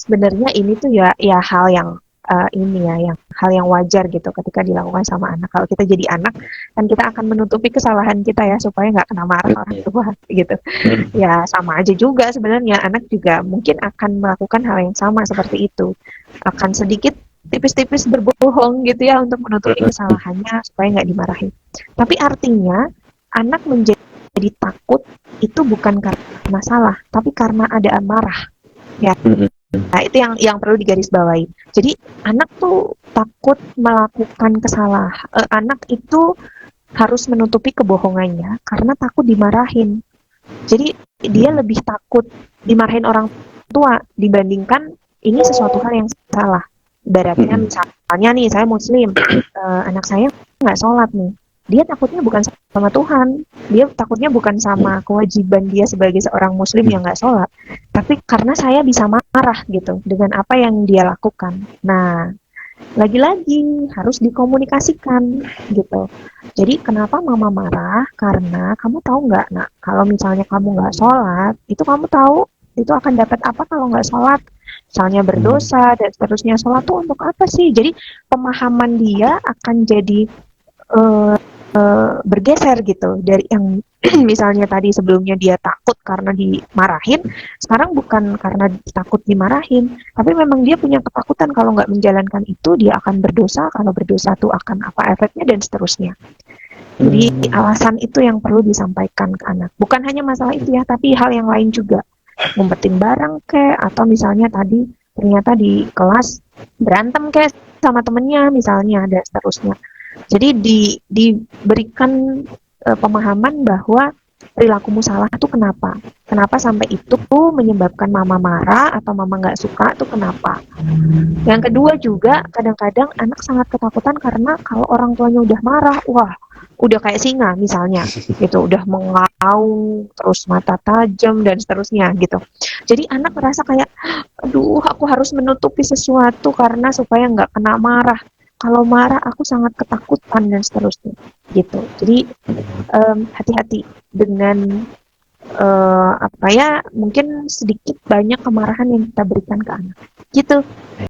sebenarnya ini tuh ya hal yang ini ya, yang hal yang wajar gitu ketika dilakukan sama anak. Kalau kita jadi anak, kan kita akan menutupi kesalahan kita ya supaya nggak kena marah orang Betul. tua gitu. Hmm. Ya sama aja juga sebenarnya anak juga mungkin akan melakukan hal yang sama seperti itu. Akan sedikit tipis-tipis berbohong gitu ya untuk menutupi kesalahannya supaya nggak dimarahin. Tapi artinya anak menjadi takut itu bukan karena salah, tapi karena ada amarah. Ya, Hmm. nah, itu yang perlu digarisbawahi. Jadi anak tuh takut melakukan kesalahan. Anak itu harus menutupi kebohongannya karena takut dimarahin. Jadi dia Hmm. lebih takut dimarahin orang tua dibandingkan ini sesuatu hal yang salah. Ibaratnya Hmm. misalnya nih saya Muslim, anak saya nggak sholat nih. Dia takutnya bukan sama Tuhan, dia takutnya bukan sama kewajiban dia sebagai seorang Muslim yang nggak sholat, tapi karena saya bisa marah gitu dengan apa yang dia lakukan. Nah, lagi-lagi harus dikomunikasikan gitu. Jadi kenapa mama marah? Karena kamu tahu nggak, nak, kalau misalnya kamu nggak sholat, itu kamu tahu itu akan dapat apa kalau nggak sholat? Misalnya Hmm. berdosa dan seterusnya. Sholat tuh untuk apa sih? Jadi pemahaman dia akan jadi eh, bergeser gitu dari yang misalnya tadi sebelumnya dia takut karena dimarahin, sekarang bukan karena takut dimarahin, tapi memang dia punya ketakutan kalau nggak menjalankan itu dia akan berdosa, kalau berdosa tuh akan apa efeknya dan seterusnya. Jadi Hmm. alasan itu yang perlu disampaikan ke anak. Bukan hanya masalah itu ya, tapi hal yang lain juga. Ngumpetin barang kek, atau misalnya tadi ternyata di kelas berantem kek sama temennya misalnya dan seterusnya. Jadi diberikan pemahaman bahwa perilakumu salah itu kenapa? Kenapa sampai itu menyebabkan mama marah atau mama nggak suka itu kenapa? Yang kedua juga kadang-kadang anak sangat ketakutan karena kalau orang tuanya udah marah, wah udah kayak singa misalnya, gitu, udah mengaum, terus mata tajam dan seterusnya gitu. Jadi anak merasa kayak, aduh aku harus menutupi sesuatu karena supaya nggak kena marah. Kalau marah aku sangat ketakutan dan seterusnya gitu. Jadi hati-hati dengan apa ya mungkin sedikit banyak kemarahan yang kita berikan ke anak gitu.